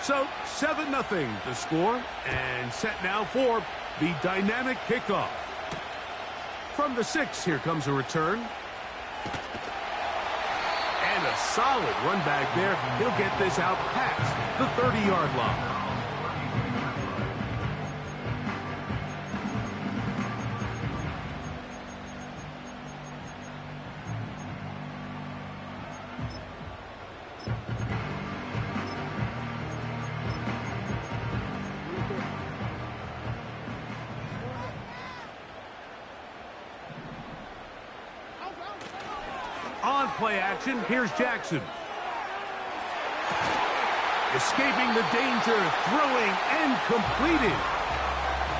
So 7-0 the score, and set now for the dynamic kickoff. From the 6, here comes a return. And a solid run back there. He'll get this out past the 30-yard line. On play action, here's Jackson. Escaping the danger, throwing and completing.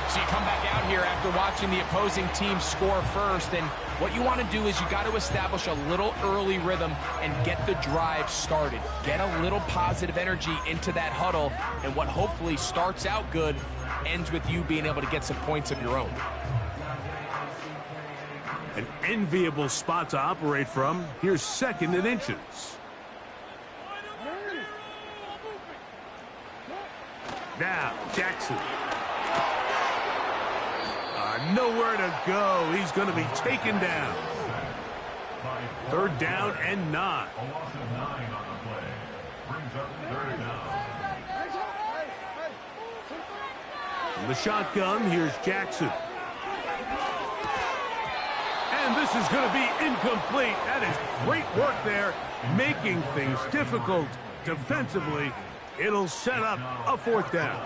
So you come back out here after watching the opposing team score first, and what you want to do is you got to establish a little early rhythm and get the drive started. Get a little positive energy into that huddle, and what hopefully starts out good ends with you being able to get some points of your own. An enviable spot to operate from. Here's 2nd and inches. Now, Jackson. Nowhere to go. He's going to be taken down. 3rd down and 9. From the shotgun, here's Jackson. And this is going to be incomplete. That is great work there, making things difficult defensively. It'll set up a 4th down.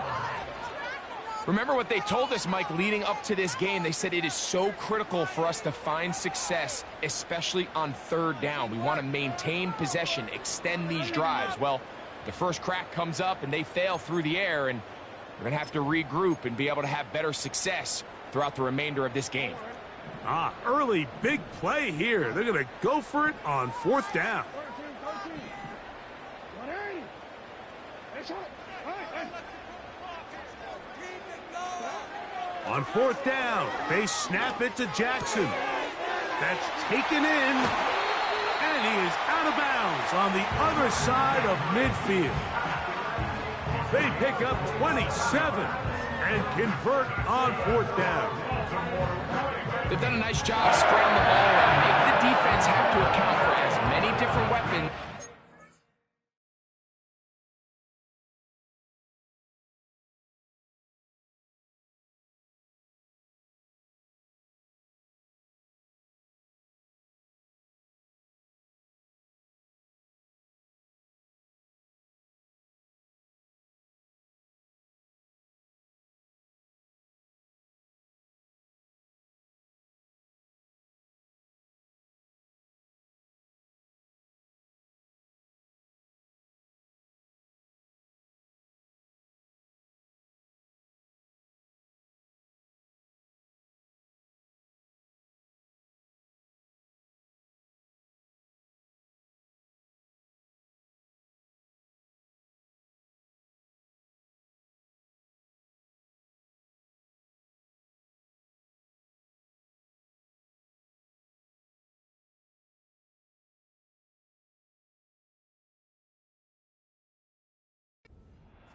Remember what they told us, Mike, leading up to this game. They said it is so critical for us to find success, especially on 3rd down. We want to maintain possession, extend these drives. Well, the first crack comes up and they fail through the air, and we're going to have to regroup and be able to have better success throughout the remainder of this game. Early big play here. They're going to go for it on 4th down. On 4th down, they snap it to Jackson. That's taken in, and he is out of bounds on the other side of midfield. They pick up 27 and convert on 4th down. They've done a nice job spreading the ball around. Make the defense have to account for as many different weapons.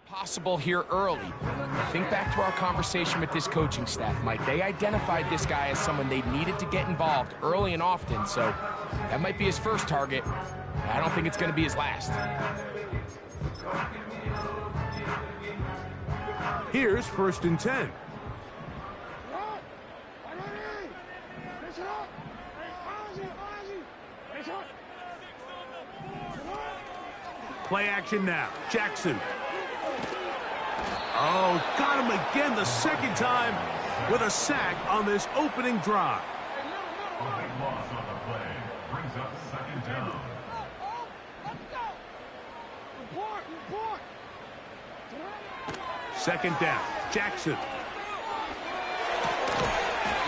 Possible here early. Think back to our conversation with this coaching staff, Mike. They identified this guy as someone they needed to get involved early and often, so that might be his first target. I don't think it's going to be his last. Here's 1st and 10. Play action now. Jackson. Oh, got him again the 2nd time with a sack on this opening drive. Big loss on the play. Brings up 2nd down. Second down. Jackson.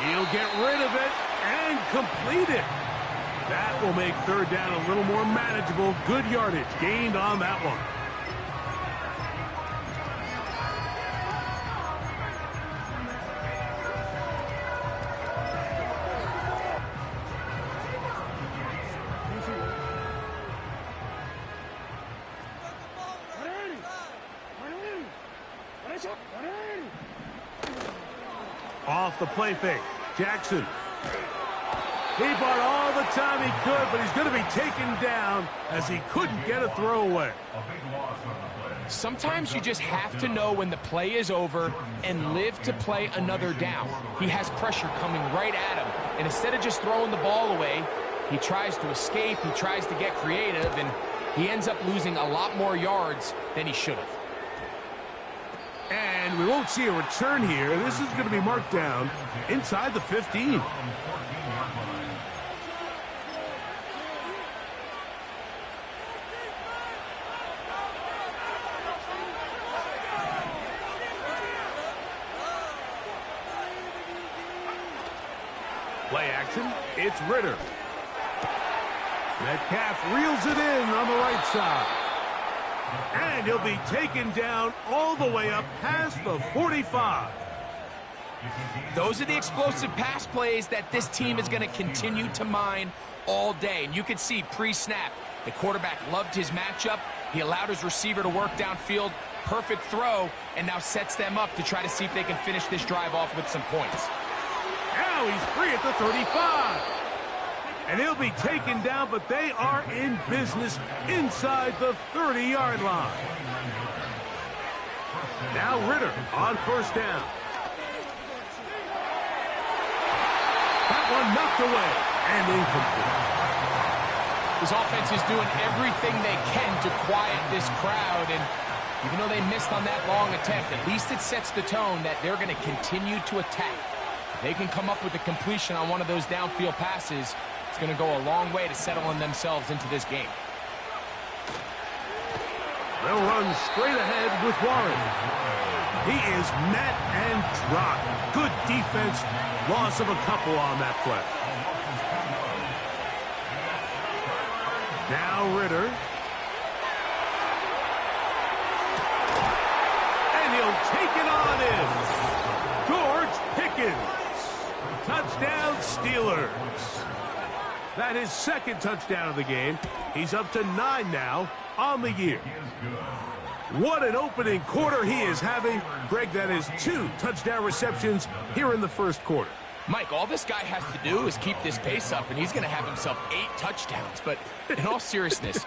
He'll get rid of it and complete it. That will make 3rd down a little more manageable. Good yardage gained on that one. Off the play fake. Jackson. He bought all the time he could, but he's going to be taken down as he couldn't get a throwaway. Sometimes you just have to know when the play is over and live to play another down. He has pressure coming right at him, and instead of just throwing the ball away, he tries to escape, he tries to get creative, and he ends up losing a lot more yards than he should have. And we won't see a return here. This is going to be marked down inside the 15. Play action. It's Ritter. Metcalf reels it in on the right side. And he'll be taken down all the way up past the 45. Those are the explosive pass plays that this team is going to continue to mine all day. And you can see pre-snap, the quarterback loved his matchup. He allowed his receiver to work downfield. Perfect throw, and now sets them up to try to see if they can finish this drive off with some points. Now he's free at the 35. And he'll be taken down, but they are in business inside the 30-yard line. Now Ritter on first down. That one knocked away and incomplete. This offense is doing everything they can to quiet this crowd, and even though they missed on that long attempt, at least it sets the tone that they're going to continue to attack. If they can come up with a completion on one of those downfield passes, it's going to go a long way to settling themselves into this game. They'll run straight ahead with Warren. He is met and dropped. Good defense. Loss of a couple on that play. Now Ritter. And he'll take it on in. George Pickens. Touchdown, Steelers. That is second touchdown of the game. He's up to 9 now on the year. What an opening quarter he is having. Greg, that is 2 touchdown receptions here in the first quarter. Mike, all this guy has to do is keep this pace up, and he's going to have himself 8 touchdowns. But in all seriousness,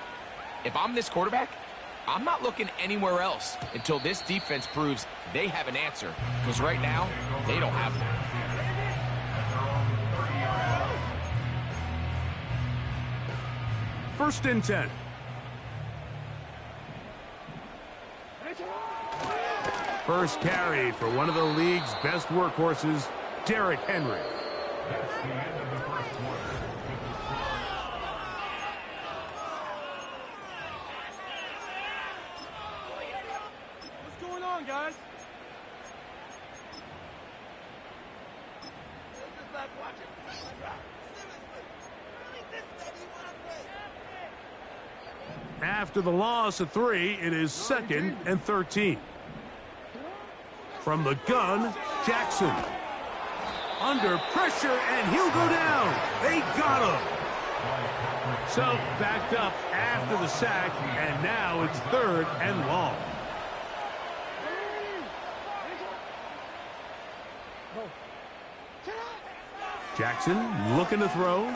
if I'm this quarterback, I'm not looking anywhere else until this defense proves they have an answer. Because right now, they don't have one. First and 10. First carry for one of the league's best workhorses, Derrick Henry. That's the end of the first quarter. What's going on, guys? After the loss of 3, it is 2nd and 13. From the gun, Jackson. Under pressure, and he'll go down. They got him. So, backed up after the sack, and now it's 3rd and long. Jackson looking to throw.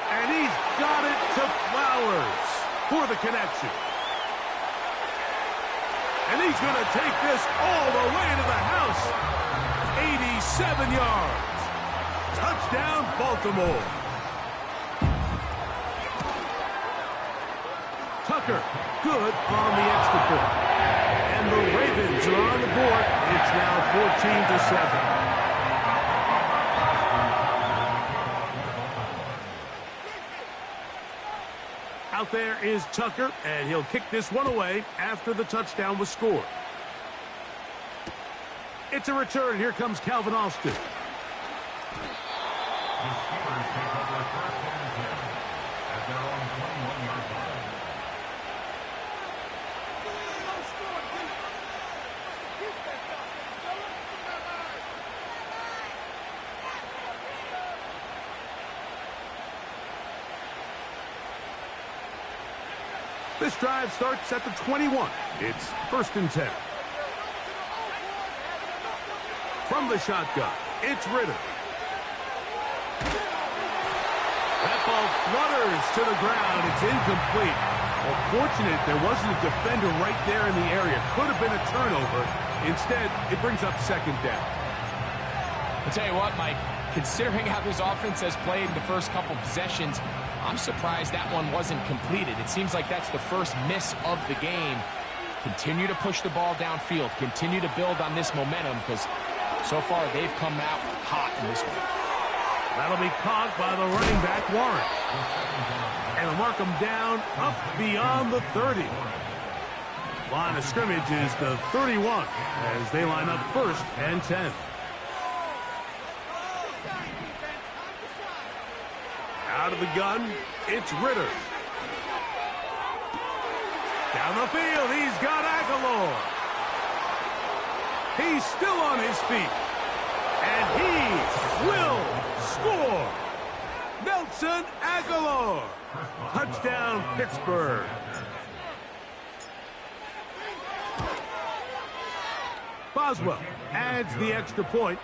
And he's got it to Flowers for the connection. And he's going to take this all the way to the house. 87 yards. Touchdown, Baltimore. Tucker, good on the extra point. And the Ravens are on the board. It's now 14-7. Out there is Tucker, and he'll kick this one away after the touchdown was scored. It's a return. Here comes Calvin Austin. The Steelers take over first and 10 at their own 21-yard line. This drive starts at the 21. It's 1st and 10. From the shotgun, it's Ritter. That ball flutters to the ground. It's incomplete. Well, fortunate there wasn't a defender right there in the area. Could have been a turnover. Instead, it brings up second down. I'll tell you what, Mike, considering how this offense has played in the first couple possessions, I'm surprised that one wasn't completed. It seems like that's the first miss of the game. Continue to push the ball downfield. Continue to build on this momentum because so far they've come out hot in this one. That'll be caught by the running back, Warren. And they'll mark him down up beyond the 30. Line of scrimmage is the 31 as they line up first and 10. Out of the gun, it's Ritter. Down the field, he's got Aguilar. He's still on his feet. And he will score. Nelson Aguilar. Touchdown, Pittsburgh. Boswell adds the extra point,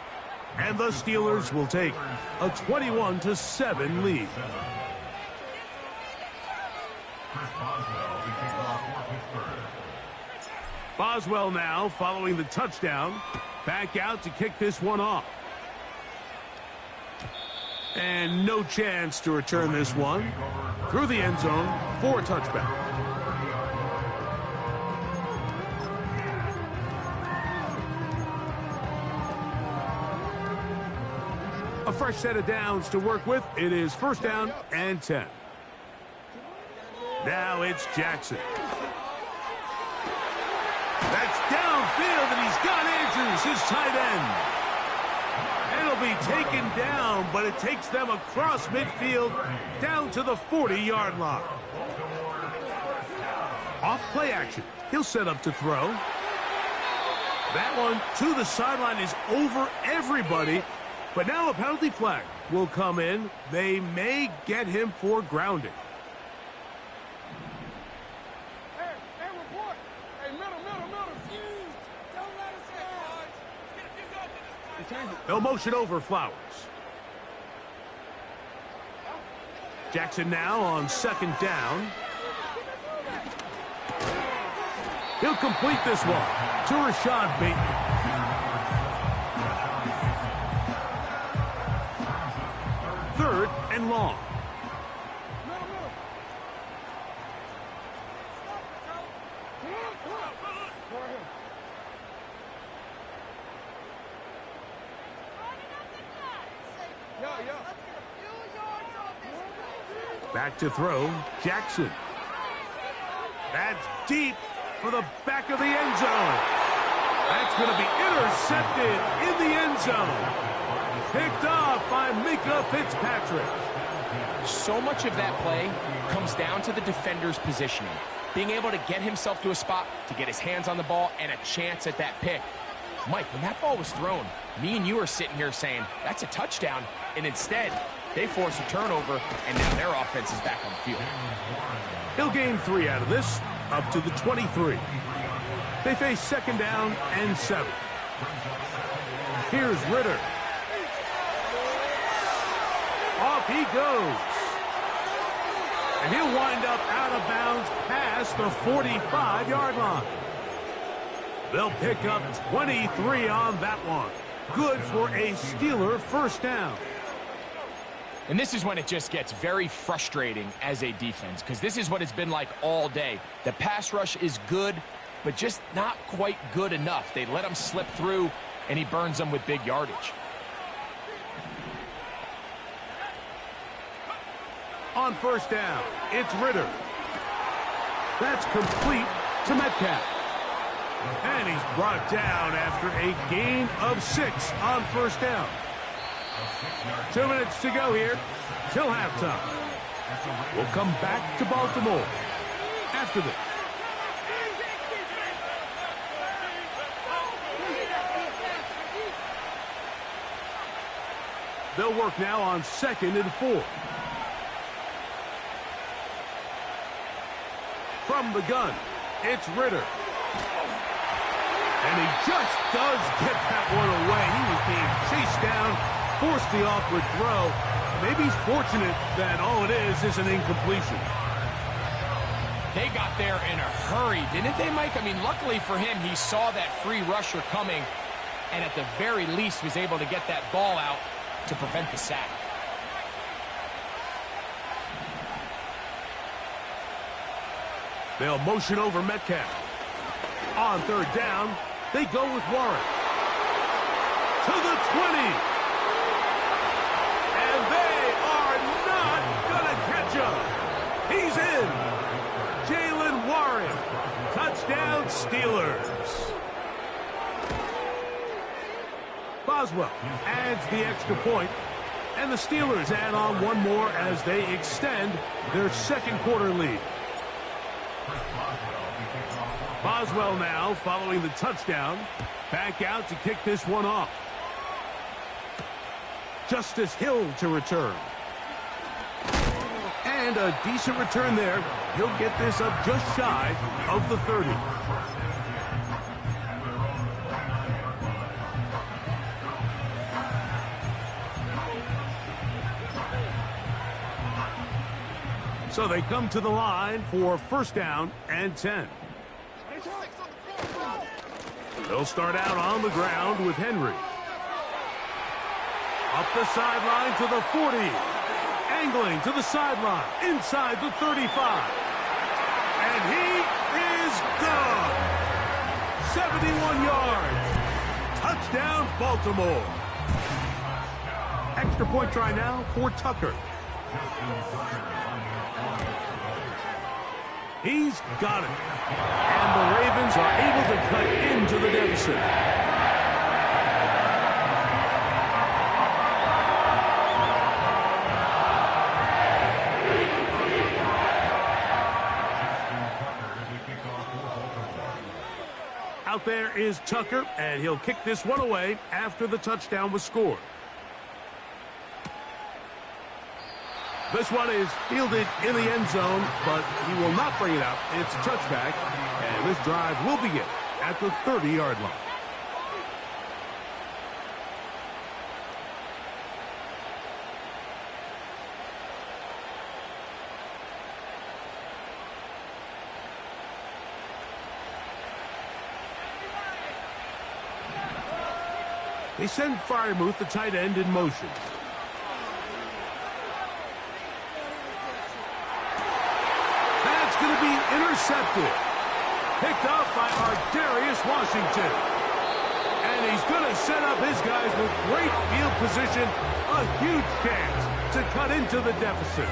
and the Steelers will take a 21-7 lead. Boswell now following the touchdown. Back out to kick this one off. And no chance to return this one. Through the end zone for a touchback. A fresh set of downs to work with. It is first down and 10. Now it's Jackson. That's downfield, and he's got Andrews, his tight end. It'll be taken down, but it takes them across midfield down to the 40-yard line. Off play action. He'll set up to throw. That one to the sideline is over everybody, but now a penalty flag will come in. They may get him for grounding. They'll motion over Flowers. Jackson now on second down. He'll complete this one to Rashad Bateman. Third and long. Back to throw, Jackson. That's deep for the back of the end zone. That's going to be intercepted in the end zone. Picked off by Mika Fitzpatrick. So much of that play comes down to the defender's positioning. Being able to get himself to a spot, to get his hands on the ball, and a chance at that pick. Mike, when that ball was thrown, me and you are sitting here saying, that's a touchdown. And instead, they force a turnover, and now their offense is back on the field. He'll gain 3 out of this, up to the 23. They face second down and 7. Here's Ritter. Off he goes. And he'll wind up out of bounds past the 45-yard line. They'll pick up 23 on that one. Good for a Steeler first down. And this is when it just gets very frustrating as a defense, because this is what it's been like all day. The pass rush is good, but just not quite good enough. They let him slip through, and he burns them with big yardage. On first down, it's Ritter. That's complete to Metcalf. And he's brought down after a gain of 6 on first down. 2 minutes to go here till halftime. We'll come back to Baltimore after this. They'll work now on second and 4. From the gun, it's Ritter. And he just does get that one away. He was being chased down, forced the awkward throw. Maybe he's fortunate that all it is an incompletion. They got there in a hurry, didn't they, Mike? I mean, luckily for him, he saw that free rusher coming, and at the very least was able to get that ball out to prevent the sack. They'll motion over Metcalf. On third down, they go with Warren. To the 20. And they are not going to catch him. He's in. Jalen Warren. Touchdown, Steelers. Boswell adds the extra point, and the Steelers add on one more as they extend their second quarter lead. Boswell now following the touchdown. Back out to kick this one off. Justice Hill to return. And a decent return there. He'll get this up just shy of the 30. So they come to the line for first down and 10. They'll start out on the ground with Henry. Up the sideline to the 40. Angling to the sideline, inside the 35. And he is gone. 71 yards. Touchdown, Baltimore. Extra point try now for Tucker. He's got it. And the Ravens are able to cut into the deficit. Out there is Tucker, and he'll kick this one away after the touchdown was scored. This one is fielded in the end zone, but he will not bring it out. It's a touchback, and this drive will begin at the 30-yard line. They send Freiermuth, the tight end, in motion. That's going to be intercepted. Picked off by Darius Washington. And he's going to set up his guys with great field position. A huge chance to cut into the deficit.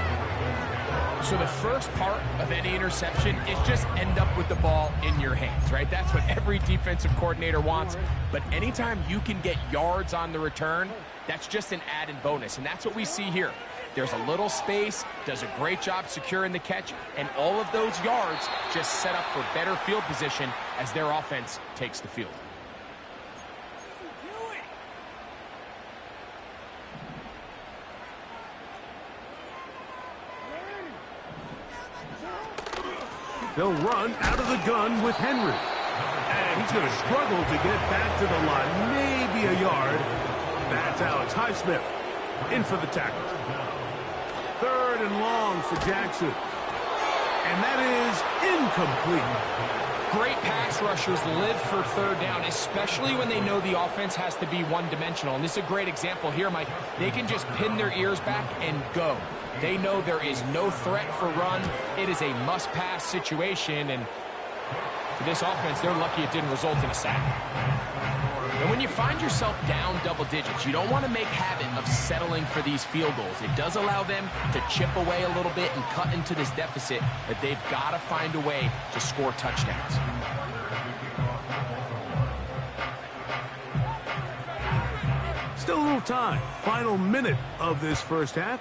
So the first part of any interception is just end up with the ball in your hands, right? That's what every defensive coordinator wants. But anytime you can get yards on the return, that's just an added bonus. And that's what we see here. There's a little space, does a great job securing the catch, and all of those yards just set up for better field position as their offense takes the field. They'll run out of the gun with Henry. And he's going to struggle to get back to the line. Maybe a yard. That's Alex Highsmith in for the tackle. 3rd and long for Jackson. And that is incomplete. Great pass rushers live for 3rd down, especially when they know the offense has to be one-dimensional. And this is a great example here, Mike. They can just pin their ears back and go. They know there is no threat for run. It is a must-pass situation, and for this offense, they're lucky it didn't result in a sack. And when you find yourself down double digits, you don't want to make habit of settling for these field goals. It does allow them to chip away a little bit and cut into this deficit, but they've got to find a way to score touchdowns. Still a little time. Final minute of this first half.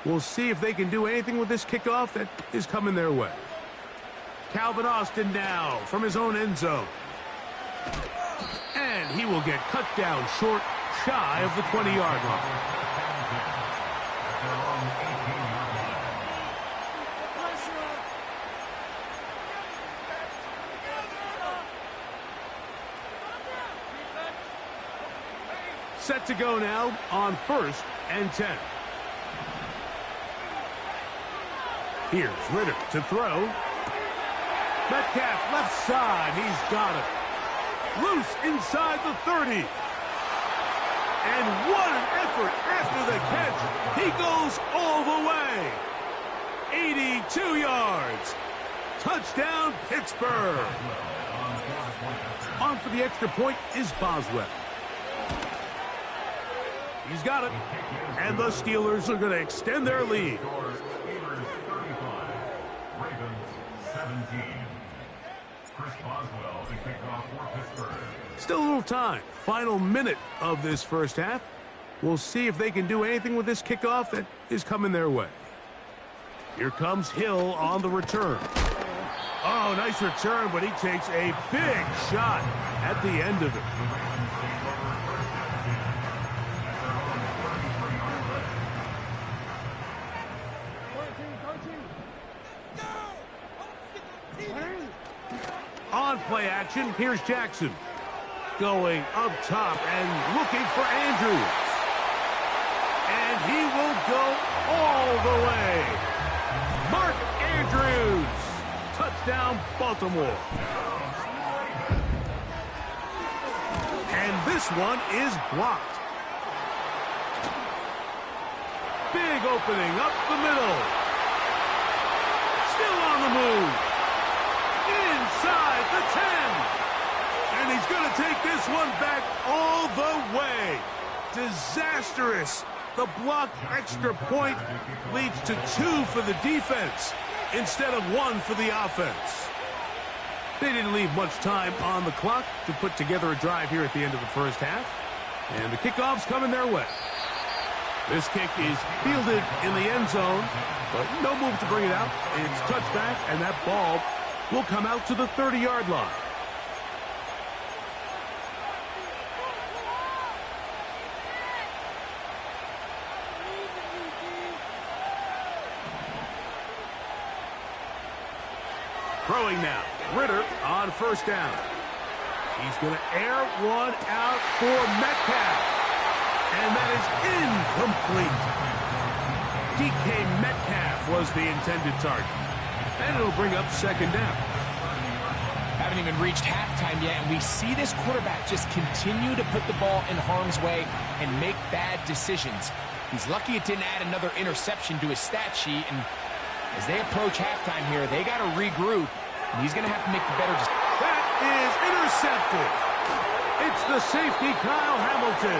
We'll see if they can do anything with this kickoff that is coming their way. Calvin Austin now from his own end zone. And he will get cut down short, shy of the 20-yard line. Set to go now on 1st and 10. Here's Ritter to throw. Metcalf left side. He's got it. Loose inside the 30. And what an effort after the catch. He goes all the way. 82 yards. Touchdown, Pittsburgh. On for the extra point is Boswell. He's got it. And the Steelers are going to extend their lead. Still a little time. Final minute of this first half. We'll see if they can do anything with this kickoff that is coming their way. Here comes Hill on the return. Oh, nice return, but he takes a big shot at the end of it. On play action, here's Jackson. Going up top and looking for Andrews. And he will go all the way. Mark Andrews. Touchdown, Baltimore. And this one is blocked. Big opening up the middle. Still on the move. Inside the 10. And he's going to take this one back all the way. Disastrous. The blocked extra point leads to 2 for the defense instead of 1 for the offense. They didn't leave much time on the clock to put together a drive here at the end of the first half. And the kickoff's coming their way. This kick is fielded in the end zone, but no move to bring it out. It's touchback, and that ball will come out to the 30-yard line. Throwing now. Ritter on first down. He's going to air one out for Metcalf. And that is incomplete. DK Metcalf was the intended target. And it'll bring up second down. Haven't even reached halftime yet, and we see this quarterback just continue to put the ball in harm's way and make bad decisions. He's lucky it didn't add another interception to his stat sheet, and as they approach halftime here, they got to regroup, and he's going to have to make the better decision. That is intercepted. It's the safety, Kyle Hamilton.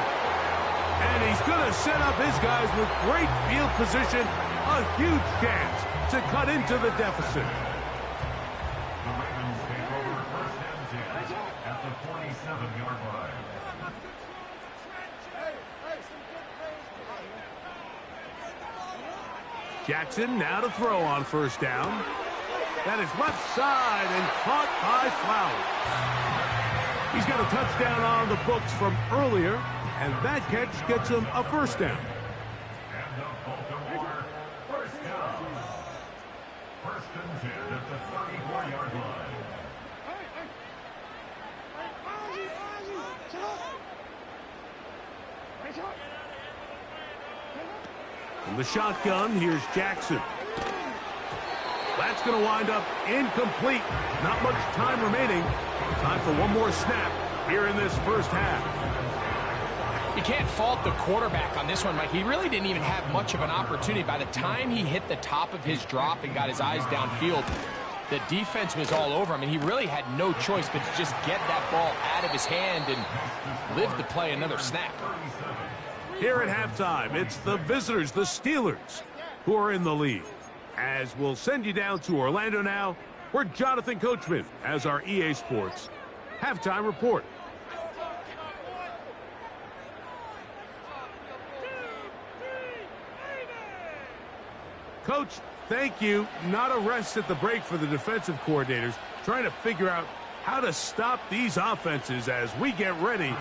And he's going to set up his guys with great field position, a huge chance to cut into the deficit. The Ravens take over first and 10 at the 47-yard line. Jackson now to throw on first down. That is left side and caught by Flowers. He's got a touchdown on the books from earlier, and that catch gets him a first down. And the Baltimore first down. First and 10 at the 34-yard line. From the shotgun, here's Jackson. That's going to wind up incomplete. Not much time remaining. Time for one more snap here in this first half. You can't fault the quarterback on this one, Mike. He really didn't even have much of an opportunity. By the time he hit the top of his drop and got his eyes downfield, the defense was all over him, and he really had no choice but to just get that ball out of his hand and live to play another snap. Here at halftime, it's the visitors, the Steelers, who are in the lead. As we'll send you down to Orlando now, where Jonathan Coachman has our EA Sports halftime report. Coach, thank you. Not a rest at the break for the defensive coordinators, trying to figure out how to stop these offenses as we get ready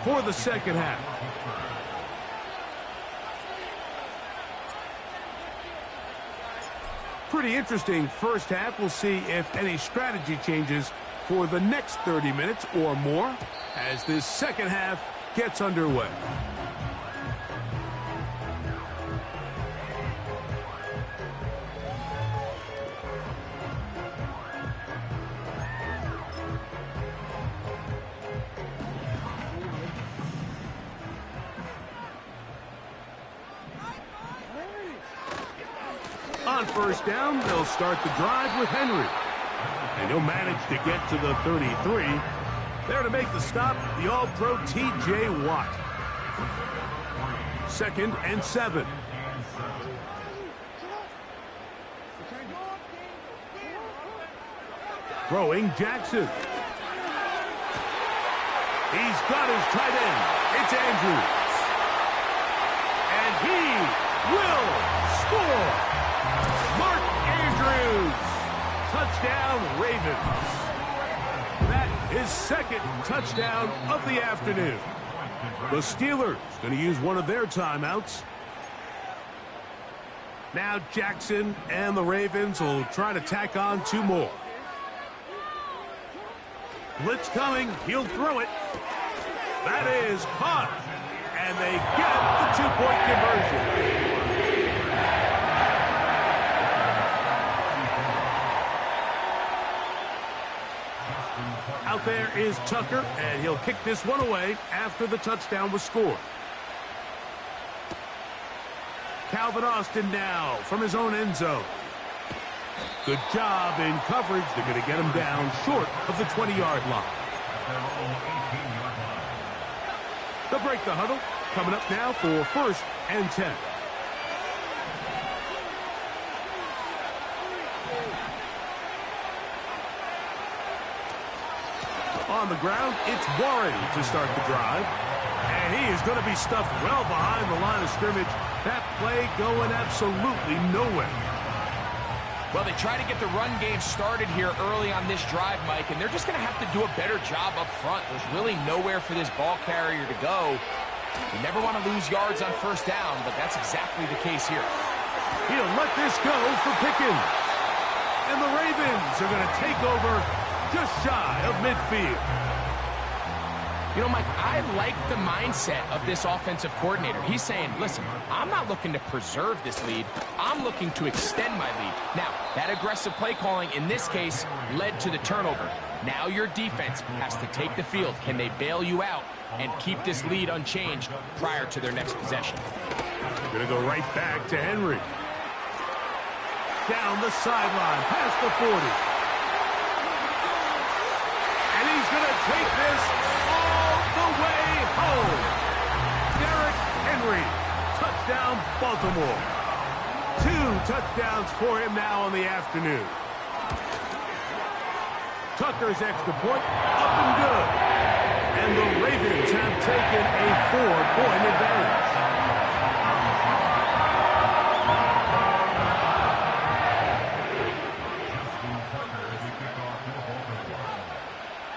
for the second half. Pretty interesting first half. We'll see if any strategy changes for the next 30 minutes or more as this second half gets underway. On first down, they'll start the drive with Henry. And he'll manage to get to the 33. There to make the stop, the All-Pro T.J. Watt. 2nd and 7. Throwing Jackson. He's got his tight end. It's Andrews. And he will score. Mark Andrews. Touchdown, Ravens. That is 2nd touchdown of the afternoon. The Steelers going to use one of their timeouts. Now Jackson and the Ravens will try to tack on 2 more. Blitz coming. He'll throw it. That is caught. And they get the 2-point conversion. Out there is Tucker, and he'll kick this one away after the touchdown was scored. Calvin Austin now from his own end zone. Good job in coverage. They're going to get him down short of the 20-yard line. They'll break the huddle. Coming up now for 1st and 10. On the ground, it's Warren to start the drive. And he is going to be stuffed well behind the line of scrimmage. That play going absolutely nowhere. Well, they try to get the run game started here early on this drive, Mike, and they're just going to have to do a better job up front. There's really nowhere for this ball carrier to go. You never want to lose yards on 1st down, but that's exactly the case here. He'll let this go for Pickens. And the Ravens are going to take over just shy of midfield. You know, Mike, I like the mindset of this offensive coordinator. He's saying, listen, I'm not looking to preserve this lead. I'm looking to extend my lead. Now, that aggressive play calling in this case led to the turnover. Now your defense has to take the field. Can they bail you out and keep this lead unchanged prior to their next possession? Going to go right back to Henry. Down the sideline, past the 40. And he's going to take this all the way home. Derrick Henry, touchdown Baltimore. 2 touchdowns for him now on the afternoon. Tucker's extra point, up and good. And the Ravens have taken a 4-point advantage.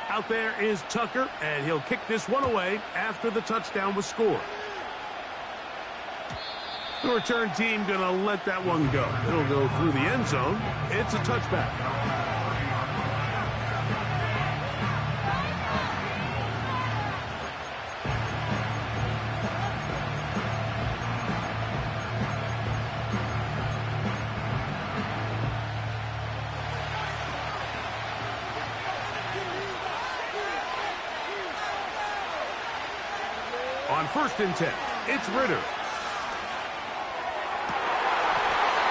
Out there is Tucker, and he'll kick this one away after the touchdown was scored. The return team going to let that one go. It'll go through the end zone. It's a touchback. On 1st and 10, it's Ritter.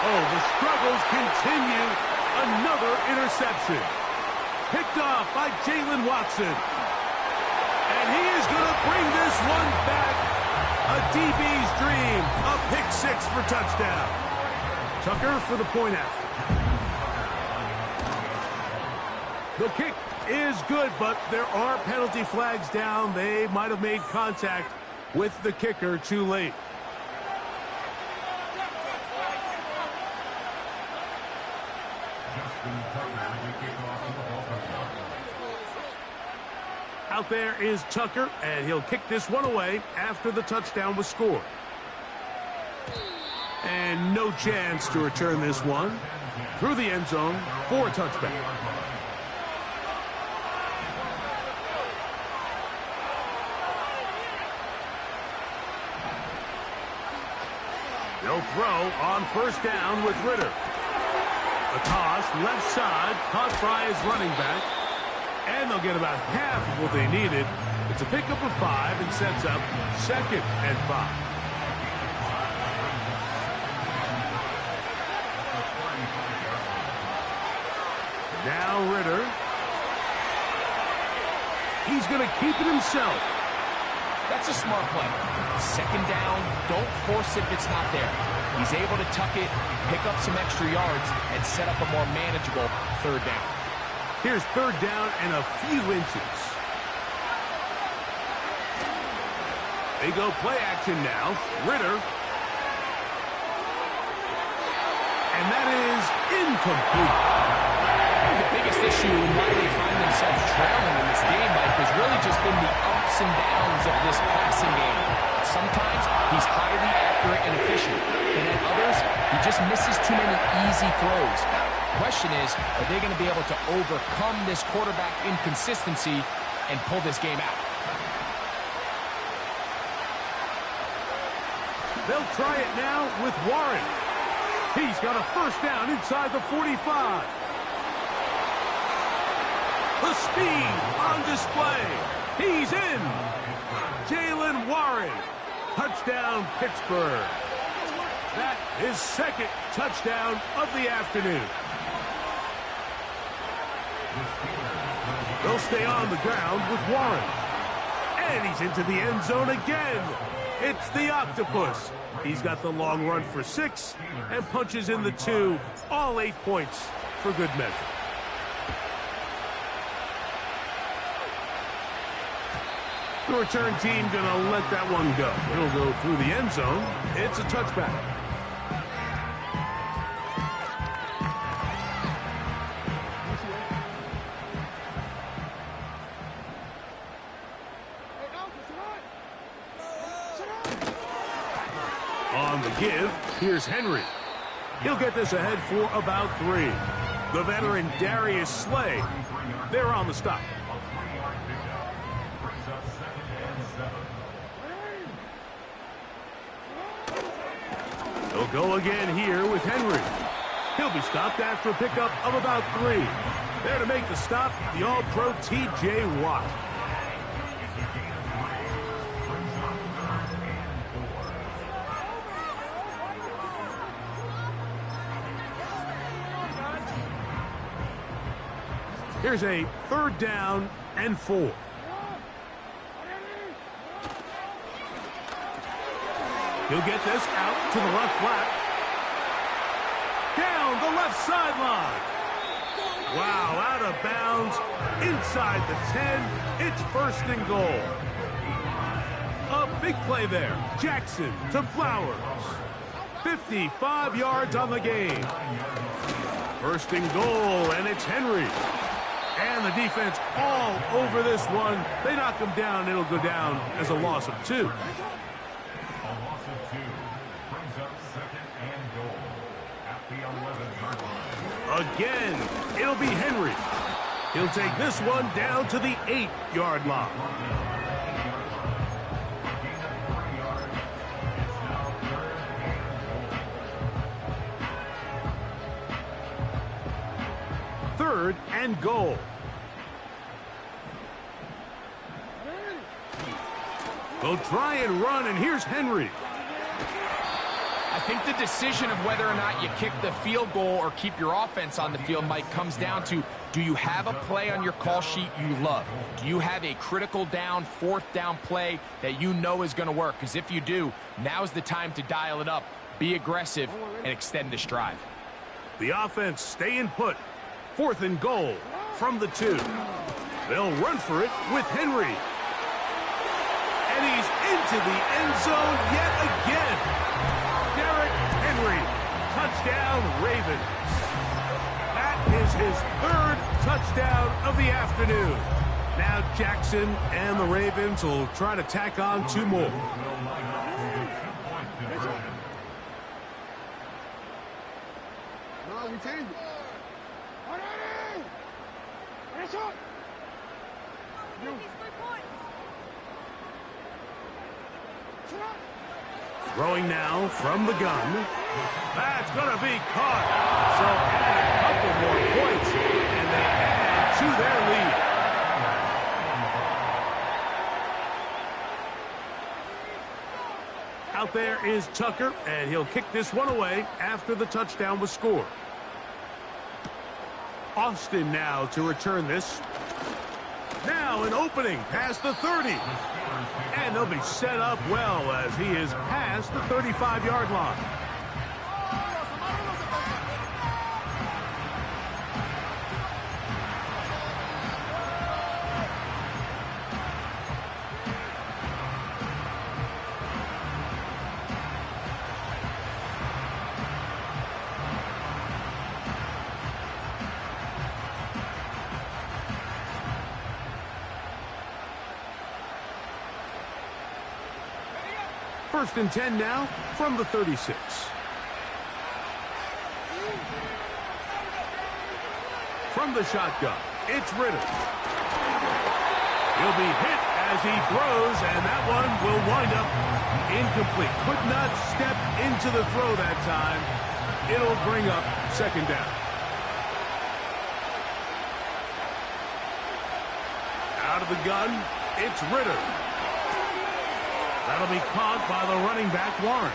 Oh, the struggles continue. Another interception. Picked off by Jalen Watson. And he is going to bring this one back. A DB's dream. A pick 6 for touchdown. Tucker for the point after. The kick is good, but there are penalty flags down. They might have made contact with the kicker too late. Out there is Tucker, and he'll kick this one away after the touchdown was scored. And no chance to return this one through the end zone for a touchback. They'll throw on first down with Ritter. A toss, left side, caught by his running back. And they'll get about half of what they needed. It's a pickup of 5 and sets up 2nd and 5. Now Ritter. He's going to keep it himself. That's a smart play. 2nd down, don't force it if it's not there. He's able to tuck it, pick up some extra yards, and set up a more manageable 3rd down. Here's 3rd down and a few inches. They go play action now. Ritter. And that is incomplete. The biggest issue in why they find themselves trailing in this game, Mike, has really just been the ups and downs of this passing game. Sometimes he's highly accurate and efficient, and at others, he just misses too many easy throws. Question is, are they going to be able to overcome this quarterback inconsistency and pull this game out? They'll try it now with Warren. He's got a 1st down inside the 45. The speed on display. He's in. Jalen Warren. Touchdown, Pittsburgh. That is 2nd touchdown of the afternoon. They'll stay on the ground with Warren. And he's into the end zone again. It's the octopus. He's got the long run for 6 and punches in the 2. All 8 points for good measure. The return team gonna let that one go. It'll go through the end zone. It's a touchback. On the give, here's Henry. He'll get this ahead for about 3. The veteran Darius Slay, they're on the stop. They'll go again here with Henry. He'll be stopped after a pickup of about 3. There to make the stop, the All-Pro T.J. Watt. Here's a 3rd down and 4. He'll get this out to the left flat. Down the left sideline. Wow, out of bounds. Inside the 10. It's 1st and goal. A big play there. Jackson to Flowers. 55 yards on the game. 1st and goal, and it's Henry. And the defense all over this one. They knock him down. It'll go down as a loss of 2. Again, it'll be Henry. He'll take this one down to the 8-yard line. Third and goal. They'll try and run, and here's Henry. I think the decision of whether or not you kick the field goal or keep your offense on the field, Mike, comes down to, do you have a play on your call sheet you love? Do you have a critical down, 4th down play that you know is going to work? Because if you do, now's the time to dial it up, be aggressive, and extend this drive. The offense staying put. 4th and goal from the 2. They'll run for it with Henry. And he's into the end zone yet again. Derrick Henry, touchdown Ravens. That is his 3rd touchdown of the afternoon. Now Jackson and the Ravens will try to tack on 2 more. Throwing now from the gun. That's going to be caught. So add a couple more points, and they add to their lead. Out there is Tucker, and he'll kick this one away after the touchdown was scored. Austin now to return this. Now an opening past the 30. And they'll be set up well as he is past the 35-yard line. First and 10 now from the 36. From the shotgun, it's Ritter. He'll be hit as he throws, and that one will wind up incomplete. Could not step into the throw that time. It'll bring up second down. Out of the gun, it's Ritter. That'll be caught by the running back, Warren.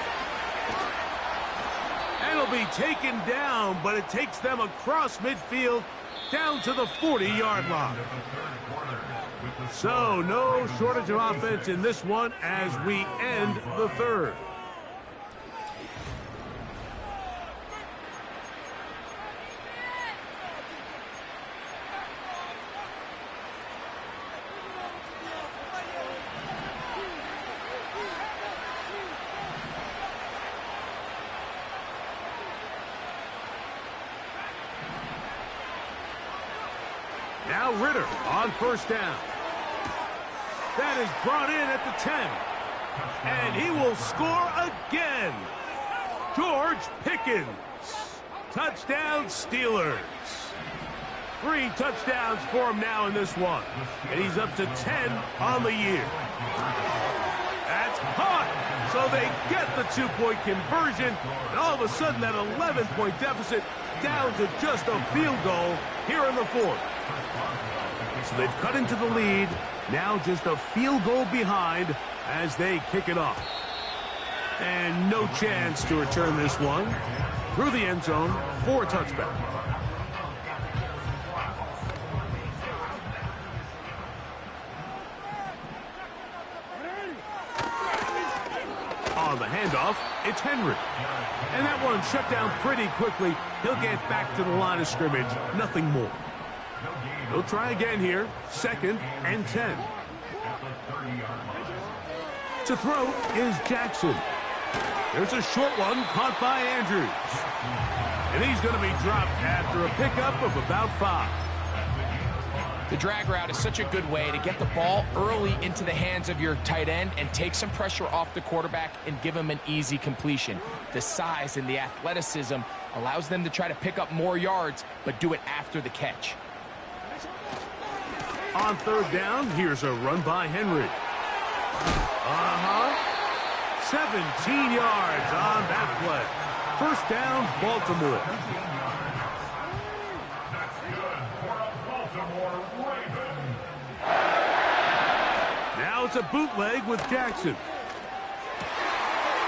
And it'll be taken down, but it takes them across midfield down to the 40-yard line. So no shortage of offense in this one as we end the third. Now Ritter on first down. That is brought in at the 10. And he will score again. George Pickens. Touchdown Steelers. 3 touchdowns for him now in this one. And he's up to 10 on the year. That's caught. So they get the 2-point conversion. And all of a sudden that 11-point deficit down to just a field goal here in the fourth. So they've cut into the lead. Now just a field goal behind as they kick it off. And no chance to return this one. Through the end zone for a touchback. On the handoff, it's Henry. And that one shut down pretty quickly. He'll get back to the line of scrimmage. Nothing more. He'll try again here. 2nd and 10. To throw is Jackson. There's a short one caught by Andrews. And he's going to be dropped after a pickup of about 5. The drag route is such a good way to get the ball early into the hands of your tight end and take some pressure off the quarterback and give him an easy completion. The size and the athleticism allows them to try to pick up more yards, but do it after the catch. On third down, here's a run by Henry. 17 yards on that play. First down, Baltimore. That's good for a Baltimore Raven. Now it's a bootleg with Jackson.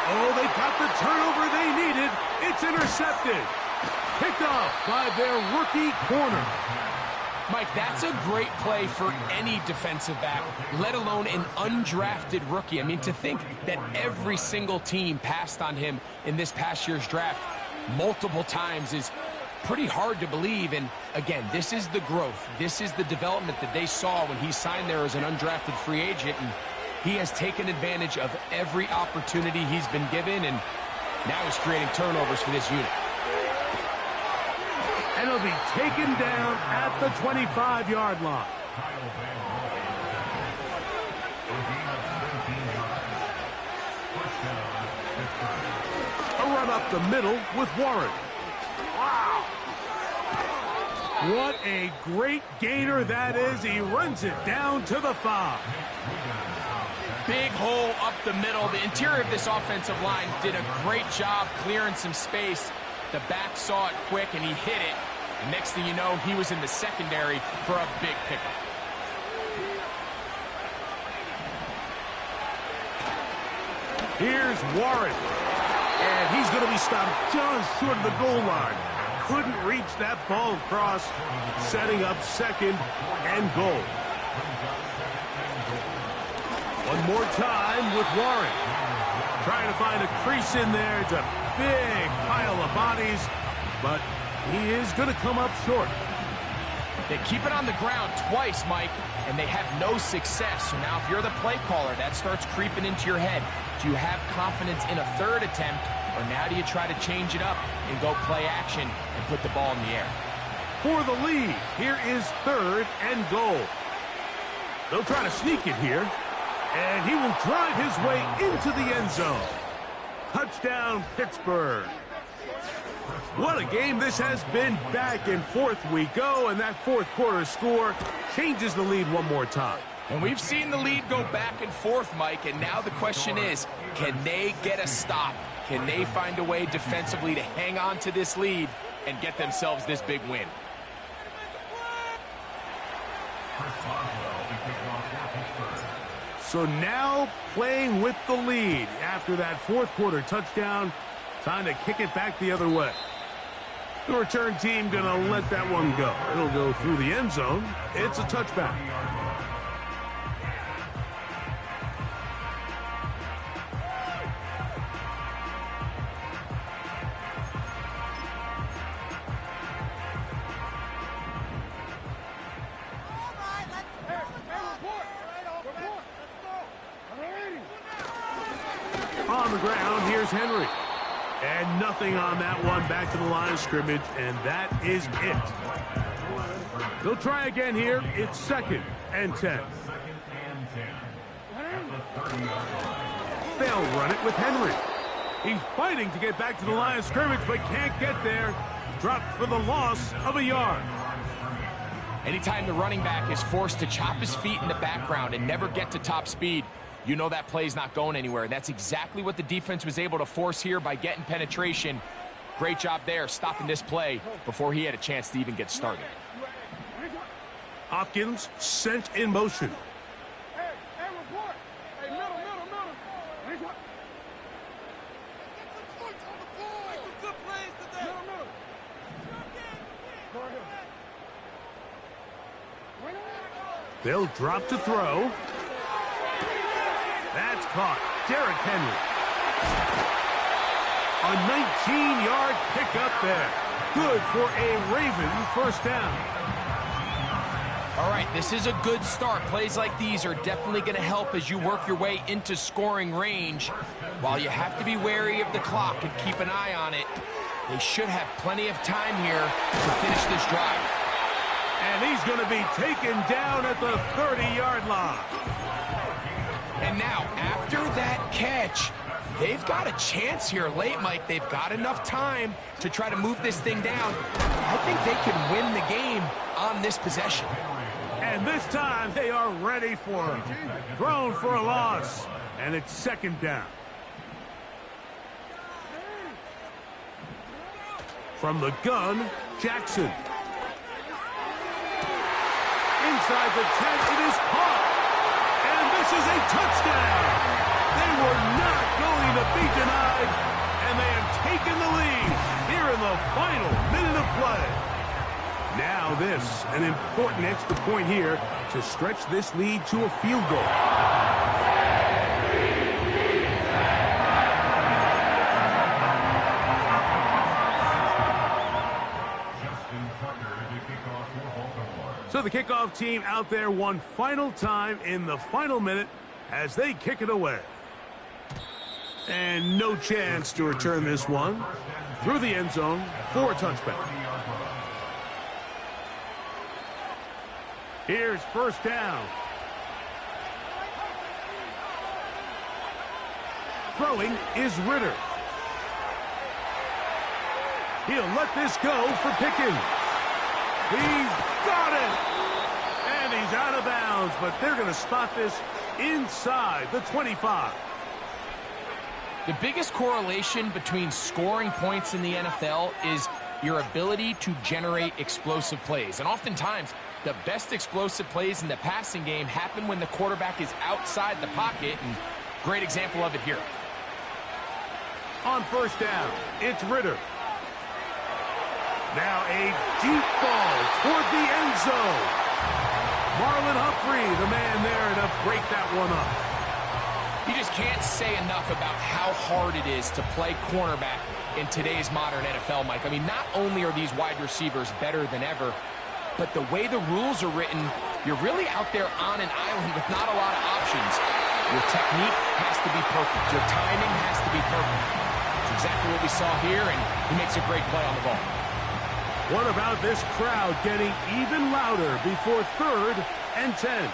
Oh, they got the turnover they needed. It's intercepted. Picked off by their rookie corner. Mike, that's a great play for any defensive back, let alone an undrafted rookie. I mean, to think that every single team passed on him in this past year's draft multiple times is pretty hard to believe. And again, this is the growth. This is the development that they saw when he signed there as an undrafted free agent. And he has taken advantage of every opportunity he's been given. And now he's creating turnovers for this unit. And he'll be taken down at the 25-yard line. A run up the middle with Warren. Wow. What a great gainer that is. He runs it down to the 5. big hole up the middle. The interior of this offensive line did a great job clearing some space. The back saw it quick, and he hit it. And next thing you know, he was in the secondary for a big pickup. Here's Warren. And he's going to be stopped just short of the goal line. Couldn't reach that ball across, setting up second and goal. One more time with Warren. Trying to find a crease in there. It's a big pile of bodies, but he is going to come up short. They keep it on the ground twice, Mike, and they have no success. So now if you're the play caller, that starts creeping into your head. Do you have confidence in a third attempt, or now do you try to change it up and go play action and put the ball in the air? For the lead, here is third and goal. They'll try to sneak it here, and he will drive his way into the end zone. Touchdown, Pittsburgh. What a game this has been. Back and forth we go, and that fourth quarter score changes the lead one more time. And we've seen the lead go back and forth, Mike, and now the question is, can they get a stop? Can they find a way defensively to hang on to this lead and get themselves this big win? So now playing with the lead after that fourth quarter touchdown, time to kick it back the other way. The return team going to let that one go. It'll go through the end zone. It's a touchback. On the ground, here's Henry. And nothing on that one. Back to the line of scrimmage, and that is it. They'll try again here. It's second and 10. They'll run it with Henry. He's fighting to get back to the line of scrimmage, but can't get there. Dropped for the loss of a yard. Anytime the running back is forced to chop his feet in the background and never get to top speed, you know that play's not going anywhere. That's exactly what the defense was able to force here by getting penetration. Great job there, stopping this play before he had a chance to even get started. Hopkins sent in motion. They'll drop to throw. That's caught. Derrick Henry. A 19-yard pickup there. Good for a Raven first down. All right, this is a good start. Plays like these are definitely going to help as you work your way into scoring range. While you have to be wary of the clock and keep an eye on it, they should have plenty of time here to finish this drive. And he's going to be taken down at the 30-yard line. And now, after that catch, they've got a chance here late, Mike. They've got enough time to try to move this thing down. I think they can win the game on this possession. And this time, they are ready for him. Thrown for a loss. And it's second down. From the gun, Jackson. Inside the 10, it is caught. And this is a touchdown. They were not going to be denied, and they have taken the lead here in the final minute of play. Now this, an important extra point here to stretch this lead to a field goal. So the kickoff team out there one final time in the final minute as they kick it away. And no chance to return this one through the end zone for a touchback. Here's first down. Throwing is Ritter. He'll let this go for Pickens. He's got it! And he's out of bounds, but they're going to spot this inside the 25. The biggest correlation between scoring points in the NFL is your ability to generate explosive plays. And oftentimes, the best explosive plays in the passing game happen when the quarterback is outside the pocket, and great example of it here. On first down, it's Ritter. Now a deep ball toward the end zone. Marlon Humphrey, the man there to break that one up. You just can't say enough about how hard it is to play cornerback in today's modern NFL, Mike. I mean, not only are these wide receivers better than ever, but the way the rules are written, you're really out there on an island with not a lot of options. Your technique has to be perfect. Your timing has to be perfect. It's exactly what we saw here, and he makes a great play on the ball. What about this crowd getting even louder before 3rd and 10?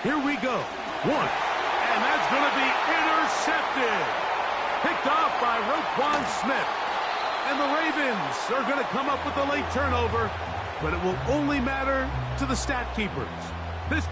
Here we go. 1. And that's going to be intercepted. Picked off by Roquan Smith. And the Ravens are going to come up with a late turnover, but it will only matter to the stat keepers.